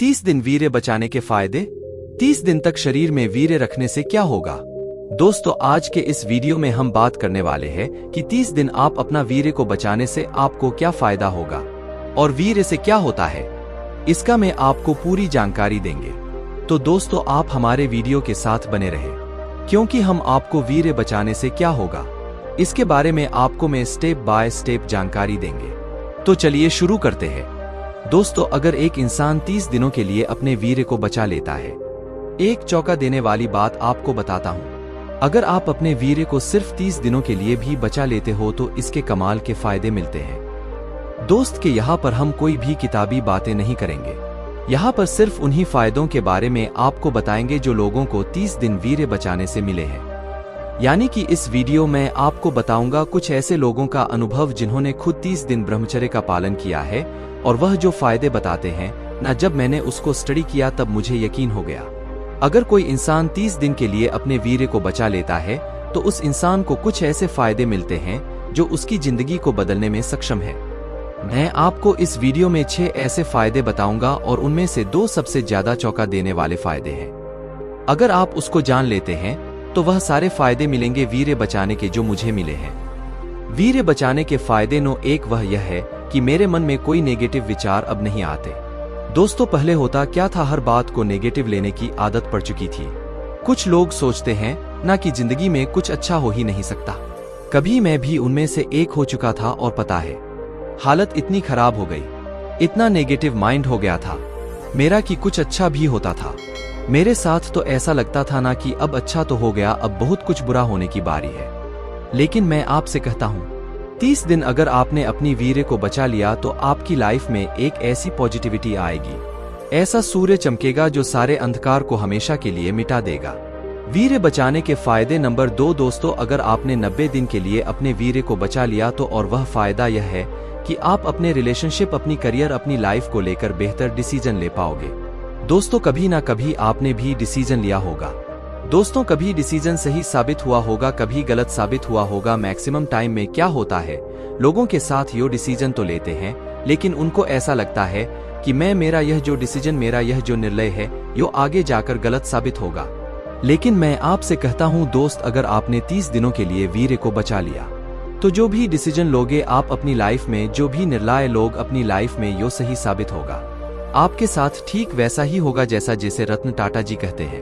30 दिन वीर्य बचाने के फायदे। 30 दिन तक शरीर में वीर्य रखने से क्या होगा? दोस्तों, आज के इस वीडियो में हम बात करने वाले हैं कि 30 दिन आप अपना वीर्य को बचाने से आपको क्या फायदा होगा और वीर्य से क्या होता है, इसका मैं आपको पूरी जानकारी देंगे। तो दोस्तों, आप हमारे वीडियो के साथ बने रहे, क्योंकि हम आपको वीर्य बचाने से क्या होगा इसके बारे में आपको मैं स्टेप बाय स्टेप जानकारी देंगे। तो चलिए शुरू करते हैं। दोस्तों, अगर एक इंसान 30 दिनों के लिए अपने वीर्य को बचा लेता है, एक चौंका देने वाली बात आपको बताता हूं। अगर आप अपने वीर्य को सिर्फ 30 दिनों के लिए भी बचा लेते हो तो इसके कमाल के फायदे मिलते हैं। दोस्त के यहाँ पर हम कोई भी किताबी बातें नहीं करेंगे, यहाँ पर सिर्फ उन्हीं फायदों के बारे में आपको बताएंगे जो लोगों को 30 दिन वीर्य बचाने से मिले हैं। यानी कि इस वीडियो में आपको बताऊंगा कुछ ऐसे लोगों का अनुभव जिन्होंने खुद 30 दिन ब्रह्मचर्य का पालन किया है, और वह जो फायदे बताते हैं ना, जब मैंने उसको स्टडी किया तब मुझे यकीन हो गया। अगर कोई इंसान 30 दिन के लिए अपने वीर्य को बचा लेता है तो उस इंसान को कुछ ऐसे फायदे मिलते हैं जो उसकी जिंदगी को बदलने में सक्षम है। मैं आपको इस वीडियो में 6 ऐसे फायदे बताऊंगा और उनमें से 2 सबसे ज्यादा चौंका देने वाले फायदे हैं। अगर आप उसको जान लेते हैं तो वह सारे फायदे मिलेंगे वीर्य बचाने के जो मुझे मिले हैं। वीर्य बचाने के फायदे नो 1 वह यह है कि मेरे मन में कोई नेगेटिव विचार अब नहीं आते। दोस्तों, पहले होता क्या था, हर बात को नेगेटिव लेने की आदत पड़ चुकी थी। कुछ लोग सोचते हैं ना कि जिंदगी में कुछ अच्छा हो ही नहीं सकता। कभी मैं भी उनमें से एक हो चुका था और पता है, हालत इतनी खराब हो गई, इतना नेगेटिव माइंड हो गया था मेरा कि कुछ अच्छा भी होता था मेरे साथ तो ऐसा लगता था ना कि अब अच्छा तो हो गया, अब बहुत कुछ बुरा होने की बारी है। लेकिन मैं आपसे कहता हूं, 30 दिन अगर आपने अपनी वीर्य को बचा लिया तो आपकी लाइफ में एक ऐसी पॉजिटिविटी आएगी, ऐसा सूर्य चमकेगा जो सारे अंधकार को हमेशा के लिए मिटा देगा। वीर्य बचाने के फायदे नंबर 2। दोस्तों, अगर आपने 90 दिन के लिए अपने वीर्य को बचा लिया तो और वह फायदा यह है कि आप अपने रिलेशनशिप, अपनी करियर, अपनी लाइफ को लेकर बेहतर डिसीजन ले पाओगे। दोस्तों, कभी ना कभी आपने भी डिसीजन लिया होगा। दोस्तों, कभी डिसीजन सही साबित हुआ होगा, कभी गलत साबित हुआ होगा। मैक्सिमम टाइम में क्या होता है, लोगों के साथ यो डिसीजन तो लेते हैं, लेकिन उनको ऐसा लगता है कि मेरा यह जो डिसीजन, मेरा यह जो निर्णय है, यो आगे जाकर गलत साबित होगा। लेकिन मैं आपसे कहता हूं दोस्त, अगर आपने 30 दिनों के लिए वीर्य को बचा लिया तो जो भी डिसीजन लोगे आप अपनी लाइफ में, जो भी निर्णय लोग अपनी लाइफ में, यो सही साबित होगा। आपके साथ ठीक वैसा ही होगा जैसे रतन टाटा जी कहते हैं।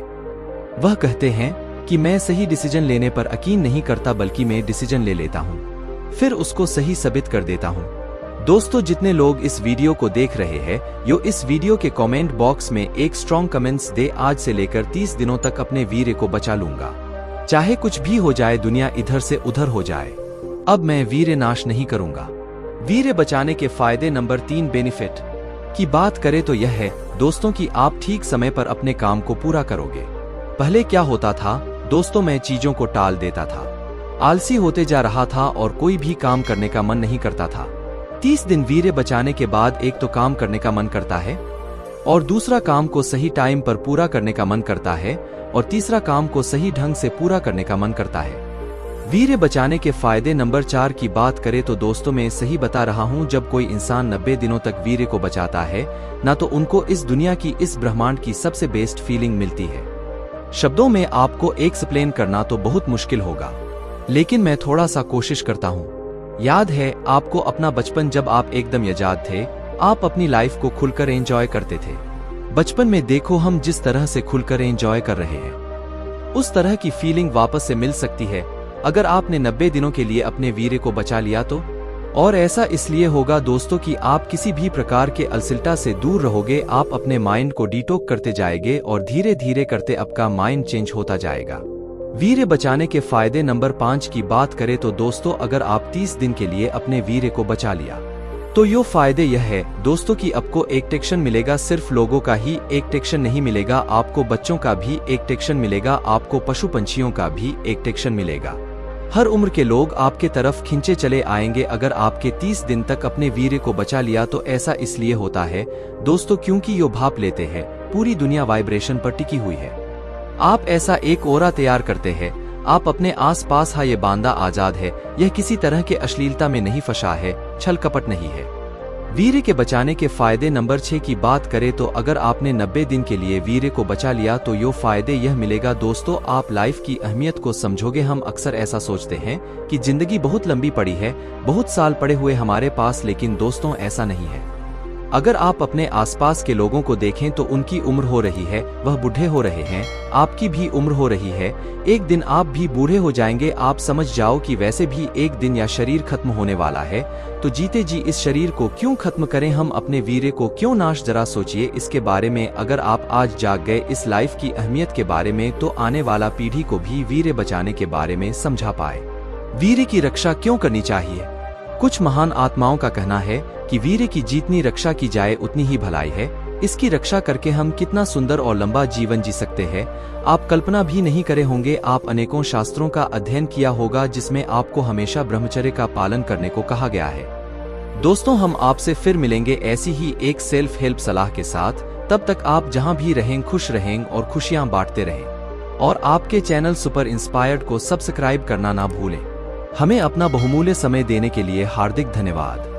वह कहते हैं कि मैं सही डिसीजन लेने पर यकीन नहीं करता, बल्कि मैं डिसीजन ले लेता हूं, फिर उसको सही साबित कर देता हूं। दोस्तों, जितने लोग इस वीडियो को देख रहे हैं, यो इस वीडियो के कमेंट बॉक्स में एक स्ट्रॉन्ग कमेंट्स दे, आज से लेकर 30 दिनों तक अपने वीर्य को बचा लूंगा, चाहे कुछ भी हो जाए, दुनिया इधर से उधर हो जाए, अब मैं वीर्य नाश नहीं करूंगा। वीर्य बचाने के फायदे नंबर 3। बेनिफिट की बात करें तो यह है दोस्तों कि आप ठीक समय पर अपने काम को पूरा करोगे। पहले क्या होता था दोस्तों, मैं चीजों को टाल देता था, आलसी होते जा रहा था और कोई भी काम करने का मन नहीं करता था। 30 दिन वीर्य बचाने के बाद एक तो काम करने का मन करता है, और दूसरा काम को सही टाइम पर पूरा करने का मन करता है, और तीसरा काम को सही ढंग से पूरा करने का मन करता है। वीर्य बचाने के फायदे नंबर 4 की बात करें तो दोस्तों, मैं सही बता रहा हूं, जब कोई इंसान 90 दिनों तक वीर्य को बचाता है ना, तो उनको इस दुनिया की, इस ब्रह्मांड की सबसे बेस्ट फीलिंग मिलती है। शब्दों में आपको एक्सप्लेन करना तो बहुत मुश्किल होगा, लेकिन मैं थोड़ा सा कोशिश करता हूं। याद है आपको अपना बचपन, जब आप एकदम आजाद थे, आप अपनी लाइफ को खुलकर एंजॉय करते थे। बचपन में देखो हम जिस तरह से खुलकर एंजॉय कर रहे हैं, उस तरह की फीलिंग वापस से मिल सकती है अगर आपने 90 दिनों के लिए अपने वीर्य को बचा लिया तो। और ऐसा इसलिए होगा दोस्तों कि आप किसी भी प्रकार के अलसिलता से दूर रहोगे, आप अपने माइंड को डिटॉक्स करते जाएंगे और धीरे धीरे करते आपका माइंड चेंज होता जाएगा। वीर्य बचाने के फायदे नंबर 5 की बात करें तो दोस्तों, अगर आप 30 दिन के लिए अपने वीर्य को बचा लिया तो यो फायदे यह है दोस्तों कि आपको एक टेक्शन मिलेगा। सिर्फ लोगों का ही एक टेक्शन नहीं मिलेगा, आपको बच्चों का भी एक टेक्शन मिलेगा, आपको पशु पंछियों का भी एक टेक्शन मिलेगा। हर उम्र के लोग आपके तरफ खिंचे चले आएंगे अगर आपके 30 दिन तक अपने वीर्य को बचा लिया तो। ऐसा इसलिए होता है दोस्तों क्योंकि यो भाप लेते हैं, पूरी दुनिया वाइब्रेशन पर टिकी हुई है। आप ऐसा एक ओरा तैयार करते हैं, आप अपने आस पास ये बांदा आजाद है, यह किसी तरह के अश्लीलता में नहीं फंसा है, छल कपट नहीं है। वीर्य के बचाने के फायदे नंबर 6 की बात करें तो अगर आपने 90 दिन के लिए वीर्य को बचा लिया तो यो फायदे यह मिलेगा दोस्तों, आप लाइफ की अहमियत को समझोगे। हम अक्सर ऐसा सोचते हैं कि जिंदगी बहुत लंबी पड़ी है, बहुत साल पड़े हुए हमारे पास, लेकिन दोस्तों ऐसा नहीं है। अगर आप अपने आसपास के लोगों को देखें तो उनकी उम्र हो रही है, वह बूढ़े हो रहे हैं, आपकी भी उम्र हो रही है, एक दिन आप भी बूढ़े हो जाएंगे। आप समझ जाओ कि वैसे भी एक दिन या शरीर खत्म होने वाला है, तो जीते जी इस शरीर को क्यों खत्म करें, हम अपने वीर्य को क्यों नाश। जरा सोचिए इसके बारे में। अगर आप आज जाग गए इस लाइफ की अहमियत के बारे में तो आने वाला पीढ़ी को भी वीर्य बचाने के बारे में समझा पाए। वीर्य की रक्षा क्यों करनी चाहिए? कुछ महान आत्माओं का कहना है कि वीर्य की जितनी रक्षा की जाए उतनी ही भलाई है। इसकी रक्षा करके हम कितना सुंदर और लंबा जीवन जी सकते हैं, आप कल्पना भी नहीं करे होंगे। आप अनेकों शास्त्रों का अध्ययन किया होगा जिसमें आपको हमेशा ब्रह्मचर्य का पालन करने को कहा गया है। दोस्तों हम आपसे फिर मिलेंगे ऐसी ही एक सेल्फ हेल्प सलाह के साथ। तब तक आप जहां भी रहें खुश रहें और खुशियां बांटते रहें। और आपके चैनल सुपर इंस्पायर्ड को सब्सक्राइब करना ना भूलें। हमें अपना बहुमूल्य समय देने के लिए हार्दिक धन्यवाद।